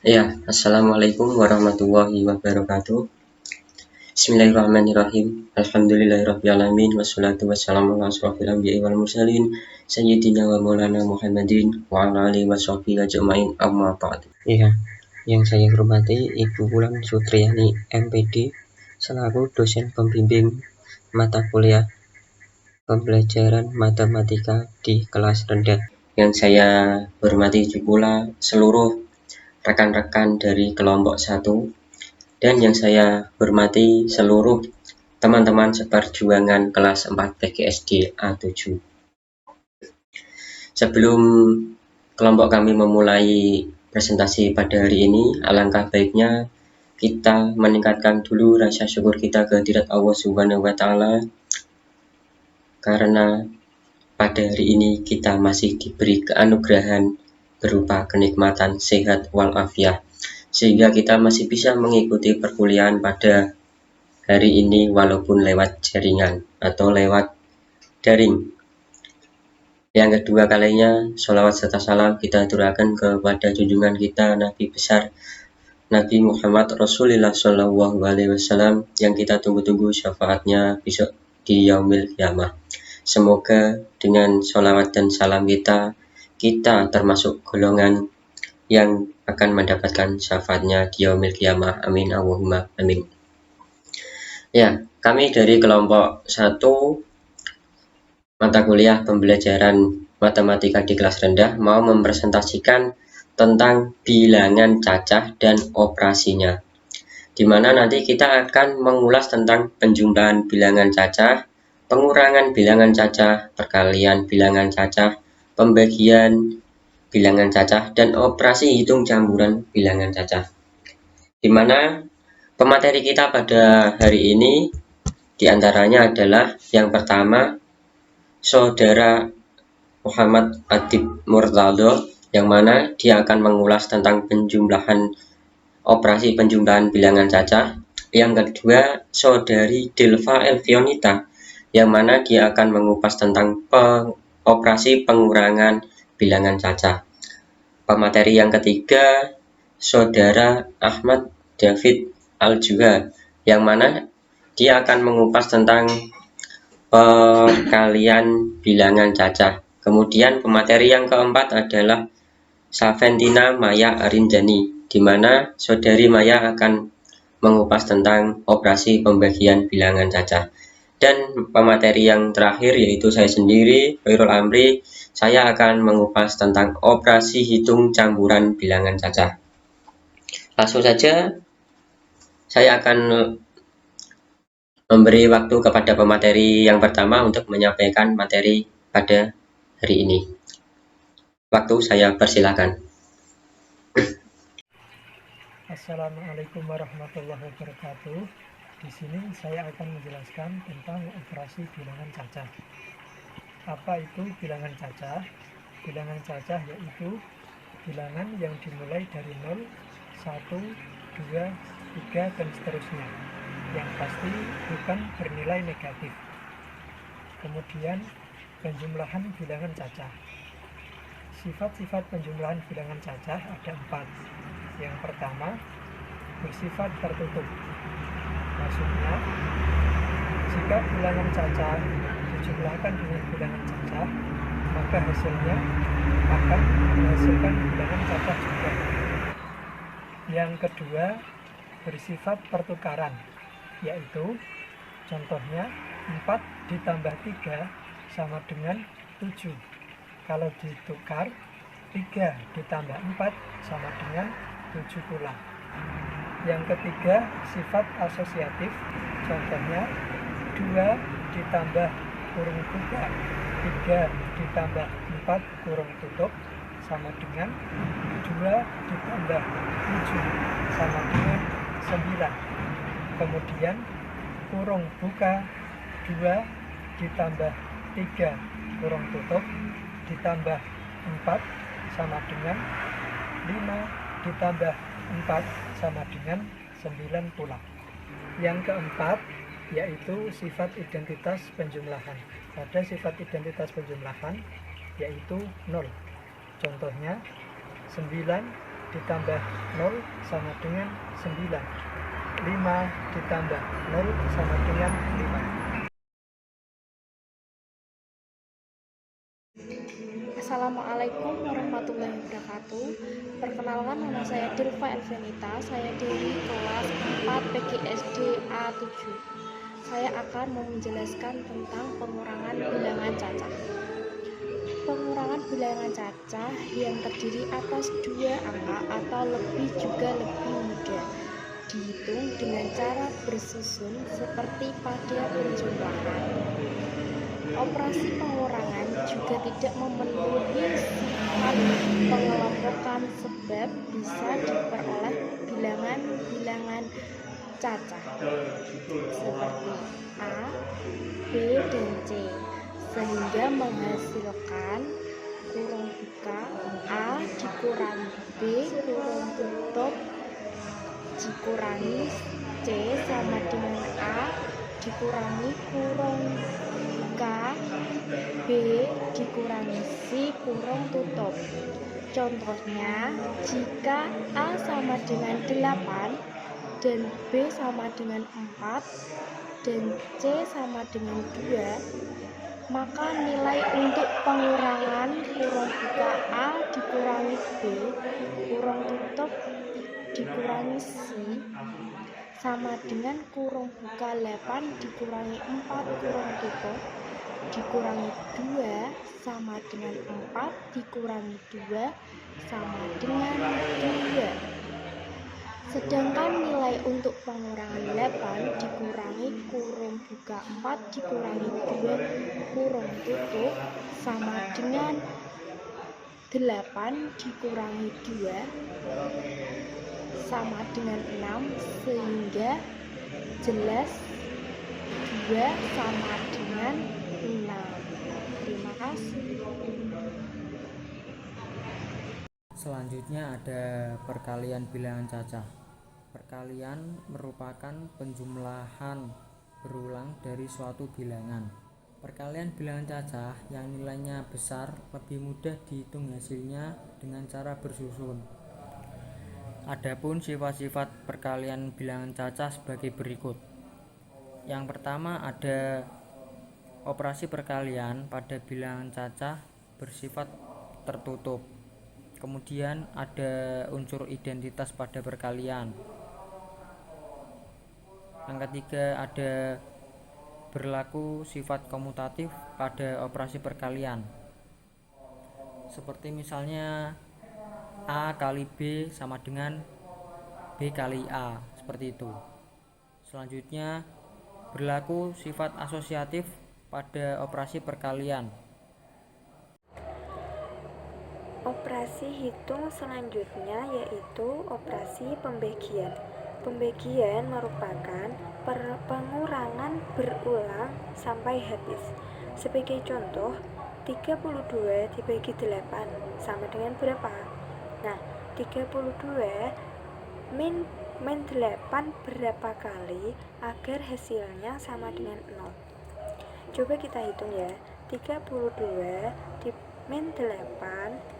Ya, assalamualaikum warahmatullahi wabarakatuh. Bismillahirrahmanirrahim. Alhamdulillahirrahmanirrahim. Wassalatu wassalamu ala asrofil anbiya'i wal mursalin Sayyidina wa maulana Muhammadin wa ala alihi wa sahbihi ajma'in amma ba'du. Ya, yang saya hormati Ibu Wulan Sutriyani MPD selaku dosen pembimbing mata kuliah pembelajaran matematika di kelas rendah. Yang saya hormati pula seluruh rekan-rekan dari kelompok 1 dan yang saya hormati seluruh teman-teman seperjuangan kelas 4 PGSD A7. Sebelum kelompok kami memulai presentasi pada hari ini, alangkah baiknya kita meningkatkan dulu rasa syukur kita kehadirat Allah Subhanahu wa taala karena pada hari ini kita masih diberi keanugerahan berupa kenikmatan sehat walafiat, sehingga kita masih bisa mengikuti perkuliahan pada hari ini walaupun lewat jaringan atau lewat daring. Yang kedua kalinya, sholawat serta salam kita aturkan kepada junjungan kita Nabi besar Nabi Muhammad Rasulullah Shallallahu Alaihi Wasallam yang kita tunggu-tunggu syafaatnya besok di yaumil qiyamah. Semoga dengan sholawat dan salam kita termasuk golongan yang akan mendapatkan syafaatnya di yaumil qiyamah. Amin Allahumma amin. Ya, kami dari kelompok 1 mata kuliah pembelajaran matematika di kelas rendah mau mempresentasikan tentang bilangan cacah dan operasinya, di mana nanti kita akan mengulas tentang penjumlahan bilangan cacah, pengurangan bilangan cacah, perkalian bilangan cacah, pembagian bilangan cacah, dan operasi hitung campuran bilangan cacah. Di mana pemateri kita pada hari ini diantaranya adalah yang pertama Saudara Muhammad Adib Murtado, yang mana dia akan mengulas tentang operasi penjumlahan bilangan cacah. Yang kedua Saudari Delva Elvionita, yang mana dia akan mengupas tentang operasi pengurangan bilangan cacah. Pemateri yang ketiga Saudara Ahmad David Al-Juha, yang mana dia akan mengupas tentang perkalian bilangan cacah. Kemudian pemateri yang keempat adalah Saventina Maya Arinjani, di mana Saudari Maya akan mengupas tentang operasi pembagian bilangan cacah. Dan pemateri yang terakhir yaitu saya sendiri, Khairul Amri, saya akan mengupas tentang operasi hitung campuran bilangan cacah. Langsung saja saya akan memberi waktu kepada pemateri yang pertama untuk menyampaikan materi pada hari ini. Waktu saya persilakan. Assalamualaikum warahmatullahi wabarakatuh. Di sini saya akan menjelaskan tentang operasi bilangan cacah. Apa itu bilangan cacah? Bilangan cacah yaitu bilangan yang dimulai dari 0, 1, 2, 3, dan seterusnya. Yang pasti bukan bernilai negatif. Kemudian penjumlahan bilangan cacah. Sifat-sifat penjumlahan bilangan cacah ada 4. Yang pertama, bersifat tertutup. Maksudnya, jika bilangan cacah dijumlahkan dengan bilangan cacah, maka hasilnya akan menghasilkan bilangan cacah juga. Yang kedua, bersifat pertukaran, yaitu contohnya 4 ditambah 3 sama dengan 7. Kalau ditukar, 3 ditambah 4 sama dengan 7 pula. Yang ketiga, sifat asosiatif, contohnya 2 ditambah kurung buka 3 ditambah 4 kurung tutup sama dengan 2 ditambah 7 sama dengan 9. Kemudian kurung buka 2 ditambah 3 kurung tutup ditambah 4 sama dengan 5 ditambah 4 sama dengan 9 pula. Yang keempat yaitu sifat identitas penjumlahan. Pada sifat identitas penjumlahan yaitu 0. Contohnya 9 ditambah 0 sama dengan 9. 5 ditambah 0 sama dengan 5. Assalamualaikum warahmatullahi wabarakatuh. Perkenalkan, nama saya Dilva Elvenita. Saya dari kelas 4 PGSD A7. Saya akan menjelaskan tentang pengurangan bilangan cacah. Pengurangan bilangan cacah yang terdiri atas 2 angka atau lebih juga lebih mudah dihitung dengan cara bersusun seperti pada penjumlahan. Operasi pengurangan juga tidak memenuhi sifat pengelompokan sebab bisa diperoleh bilangan-bilangan cacah seperti A, B, dan C, sehingga menghasilkan kurung buka A dikurangi B kurung tutup dikurangi C sama dengan A dikurangi kurung buka B dikurangi C kurung tutup. Contohnya, jika A sama dengan 8 dan B sama dengan 4 dan C sama dengan 2, maka nilai untuk pengurangan kurung buka A dikurangi B kurung tutup dikurangi C sama dengan kurung buka 8 dikurangi 4 kurung tutup dikurangi 2 sama dengan 4 dikurangi 2 sama dengan 2. Sedangkan nilai untuk pengurangan 8 dikurangi kurung buka 4 dikurangi 2 kurung tutup sama dengan 8 dikurangi 2 sama dengan 6, sehingga jelas 2 sama dengan 6. Terima kasih. Selanjutnya ada perkalian bilangan cacah. Perkalian merupakan penjumlahan berulang dari suatu bilangan. Perkalian bilangan cacah yang nilainya besar lebih mudah dihitung hasilnya dengan cara bersusun. Adapun sifat-sifat perkalian bilangan cacah sebagai berikut. Yang pertama ada operasi perkalian pada bilangan cacah bersifat tertutup. Kemudian ada unsur identitas pada perkalian. Yang ketiga ada berlaku sifat komutatif pada operasi perkalian. Seperti misalnya A kali B sama dengan B kali A, seperti itu. Selanjutnya berlaku sifat asosiatif pada operasi perkalian. Operasi hitung selanjutnya yaitu operasi pembagian. Pembagian merupakan pengurangan berulang sampai habis. Sebagai contoh, 32 dibagi 8 sama dengan berapa? Nah, 32 min 8 berapa kali agar hasilnya sama dengan 0? Coba kita hitung ya. 32 min 8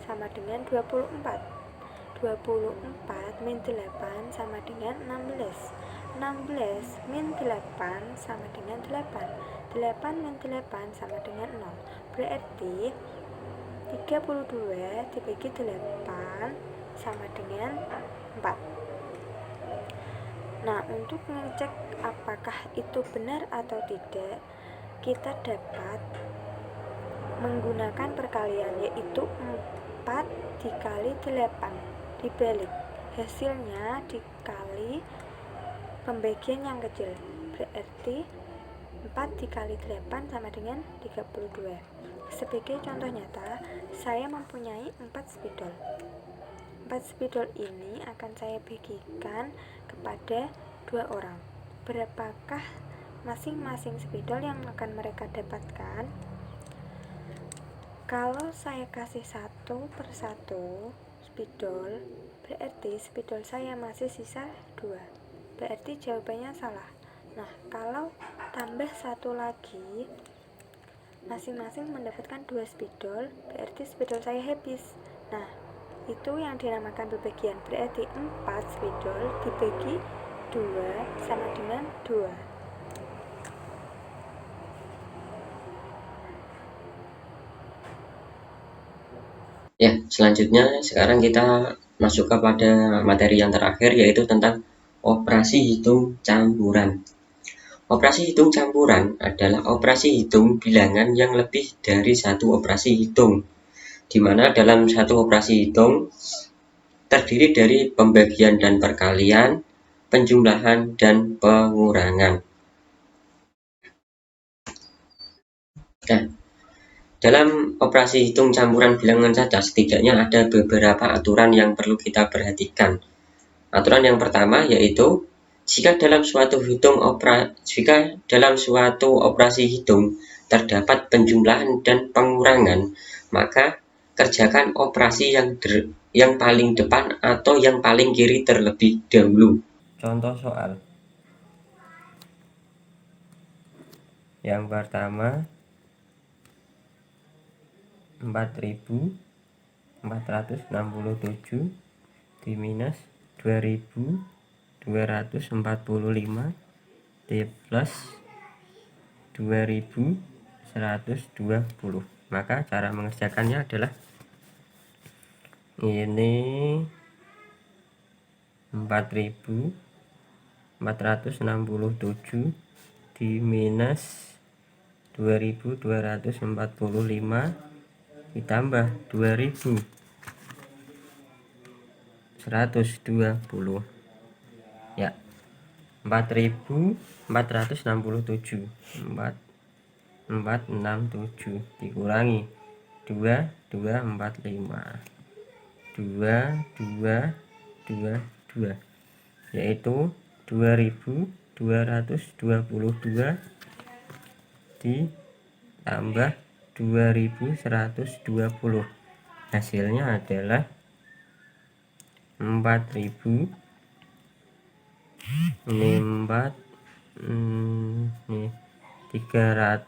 sama dengan 24. 24 min 8 sama dengan 16. 16 min 8 sama dengan 8. 8 min 8 sama dengan 0. Berarti 32 dibagi 8 sama dengan 4. Nah, untuk mengecek apakah itu benar atau tidak, kita dapat menggunakan perkalian, yaitu 4 dikali 8 dibalik, hasilnya dikali pembagian yang kecil, berarti 4 dikali 8 sama dengan 32. Sebagai contoh nyata, saya mempunyai 4 spidol. 4 spidol ini akan saya bagikan kepada 2 orang. Berapakah masing-masing spidol yang akan mereka dapatkan? Kalau saya kasih satu per satu spidol, berarti spidol saya masih sisa 2. Berarti jawabannya salah. Nah, kalau tambah satu lagi, masing-masing mendapatkan 2 spidol, berarti spidol saya habis. Nah, itu yang dinamakan pembagian. Berarti 4 spidol dibagi 2 sama dengan 2. Ya, selanjutnya sekarang kita masuk kepada materi yang terakhir, yaitu tentang operasi hitung campuran. Operasi hitung campuran adalah operasi hitung bilangan yang lebih dari satu operasi hitung, di mana dalam satu operasi hitung terdiri dari pembagian dan perkalian, penjumlahan, dan pengurangan. Nah, dalam operasi hitung campuran bilangan saja setidaknya ada beberapa aturan yang perlu kita perhatikan. Aturan yang pertama yaitu jika dalam suatu operasi hitung terdapat penjumlahan dan pengurangan, maka kerjakan operasi yang paling depan atau yang paling kiri terlebih dahulu. Contoh soal. Yang pertama 4.467 diminus 2.245 plus 2.120. Maka cara mengerjakannya adalah ini 4.467 diminus 2.245 ditambah 2.120 ya, 4.467 467 dikurangi 2245 2222 yaitu 2.222 ditambah 2.120, hasilnya adalah 4.000 ini 300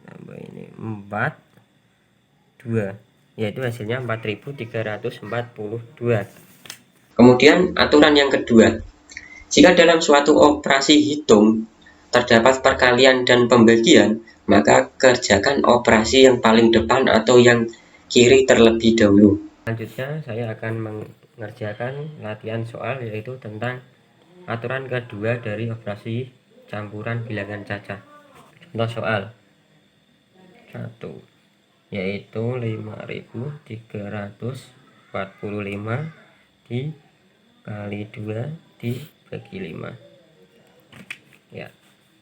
tambah ini 42, yaitu hasilnya 4.342. Kemudian aturan yang kedua, jika dalam suatu operasi hitung terdapat perkalian dan pembagian, maka kerjakan operasi yang paling depan atau yang kiri terlebih dahulu. Selanjutnya saya akan mengerjakan latihan soal, yaitu tentang aturan kedua dari operasi campuran bilangan cacah. Contoh soal 1, yaitu 5.345 dikali 2 dibagi 5. Ya,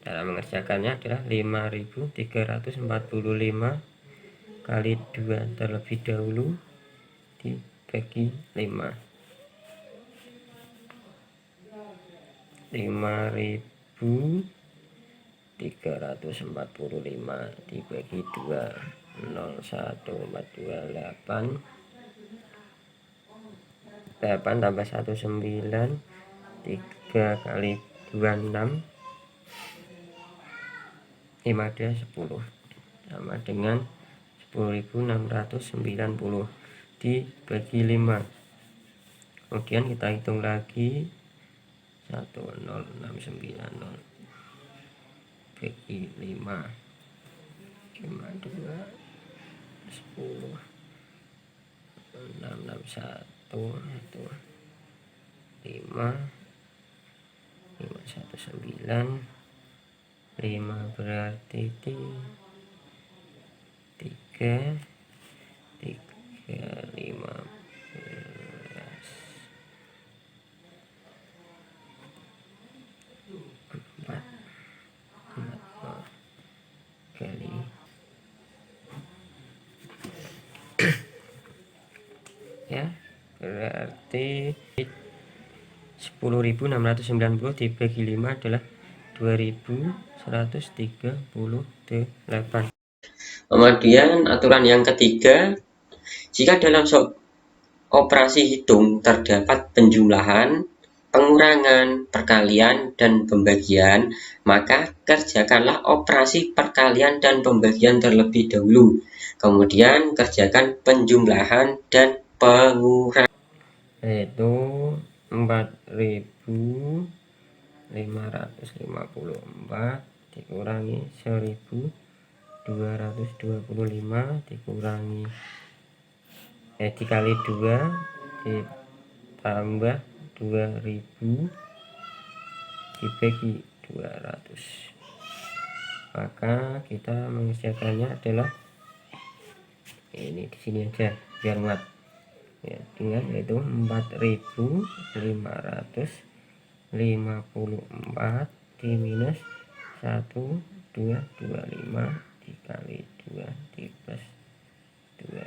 cara mengerjakannya adalah 5.345 kali 2 terlebih dahulu dibagi 5. 5.345 dibagi 2, 0,1428, 8 tambah 1 9, 3 kali 2 6, 5 ada 10, sama dengan 10.690 dibagi 5. Kemudian kita hitung lagi 10690 bagi 5, 5 2 10, 661 itu 5, 519, 5 berarti 3 15 kali ya, berarti 10.690 dibagi 5 adalah 2.138. Kemudian aturan yang ketiga, jika dalam operasi hitung terdapat penjumlahan, pengurangan, perkalian, dan pembagian, maka kerjakanlah operasi perkalian dan pembagian terlebih dahulu. Kemudian kerjakan penjumlahan dan pengurangan, yaitu 4.554 dikurangi 1.225 dikurangi dikali 2 ditambah 2.000 dibagi 200, maka kita mengerjakannya adalah ini di sini aja biar muat ya, dengan yaitu 4.554 diminus 1.225 dikali 2 diplus 2.000.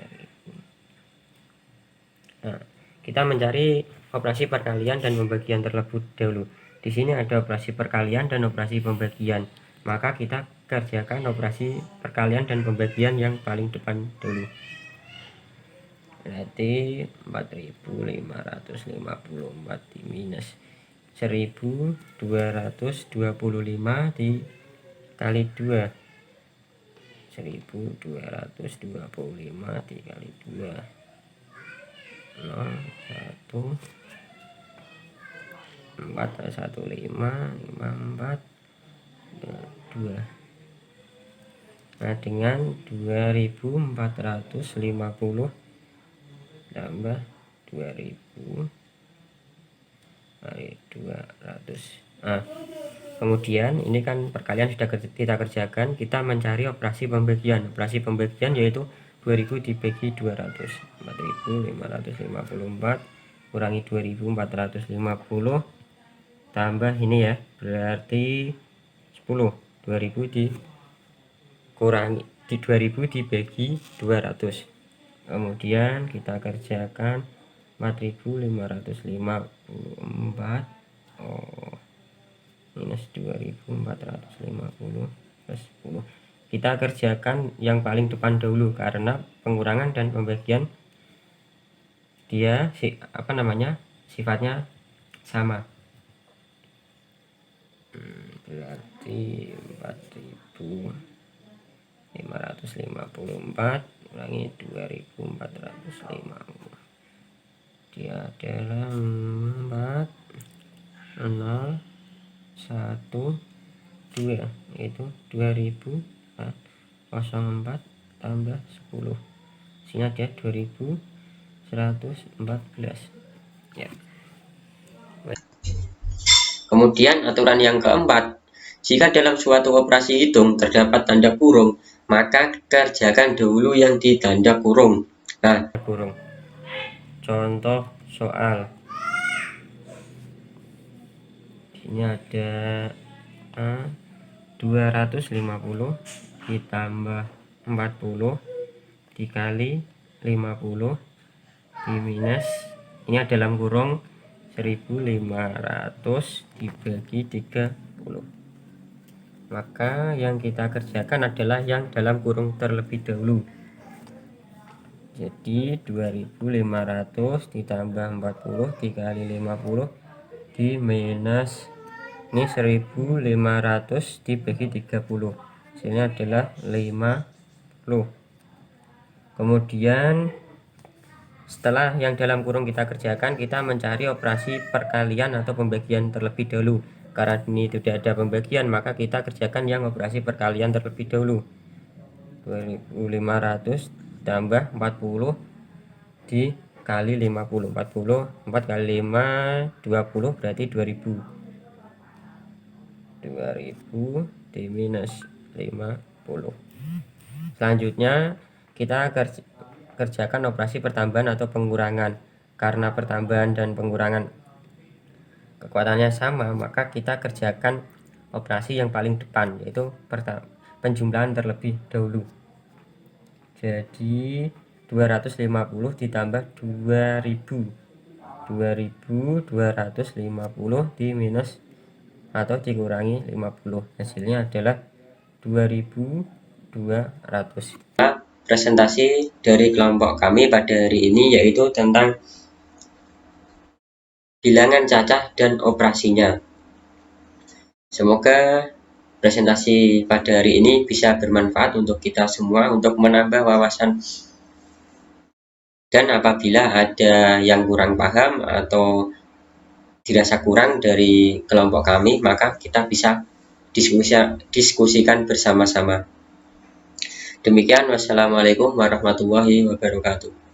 Nah, kita mencari operasi perkalian dan pembagian terlebih dahulu. Di sini ada operasi perkalian dan operasi pembagian, maka kita kerjakan operasi perkalian dan pembagian yang paling depan dulu. Berarti 4.554 diminus 1.225 dikali 2, 1.225 dikali 2, 0, 1, 4, 1, 5, 4, 2. Nah, dengan 2.450 tambah 2.000 kali 200. Nah, kemudian ini kan perkalian sudah kita kerjakan, kita mencari operasi pembagian. Operasi pembagian yaitu 2.000 dibagi 200, 4.554 kurangi 2.450 tambah ini ya, berarti 10. 2.000 dikurangi 2.000 dibagi 200, kemudian kita kerjakan 4.554 minus 2.450 plus 10. Kita kerjakan yang paling depan dahulu karena pengurangan dan pembagian dia sifatnya sama. Berarti 4.554 kurangi 2.450, dia adalah 4, 0, 1, 2, yaitu 2.004 tambah 10, sini ada 2.114 ya. Kemudian aturan yang keempat, jika dalam suatu operasi hitung terdapat tanda kurung, maka kerjakan dahulu yang di tanda kurung. Nah, kurung. Contoh soal. Ini ada 250 ditambah 40 dikali 50 diminus, ini ada dalam kurung 1.500 dibagi 30. Maka yang kita kerjakan adalah yang dalam kurung terlebih dahulu. Jadi 2.500 ditambah 40 dikali 50 di minus ini 1.500 dibagi 30, sini adalah 50. Kemudian setelah yang dalam kurung kita kerjakan, kita mencari operasi perkalian atau pembagian terlebih dahulu. Karena ini tidak ada pembagian, maka kita kerjakan yang operasi perkalian terlebih dahulu. 2.500 tambah 40 dikali 50, 4 kali 5 20, berarti 2.000 di minus 50. Selanjutnya kita kerjakan operasi pertambahan atau pengurangan. Karena pertambahan dan pengurangan kekuatannya sama, maka kita kerjakan operasi yang paling depan, yaitu penjumlahan terlebih dahulu. Jadi 250 ditambah 2.250 di minus atau dikurangi 50, hasilnya adalah 2.200. Presentasi dari kelompok kami pada hari ini yaitu tentang bilangan cacah dan operasinya. Semoga presentasi pada hari ini bisa bermanfaat untuk kita semua untuk menambah wawasan Dan apabila ada yang kurang paham atau dirasa kurang dari kelompok kami, maka kita bisa diskusikan bersama-sama. Demikian, wassalamualaikum warahmatullahi wabarakatuh.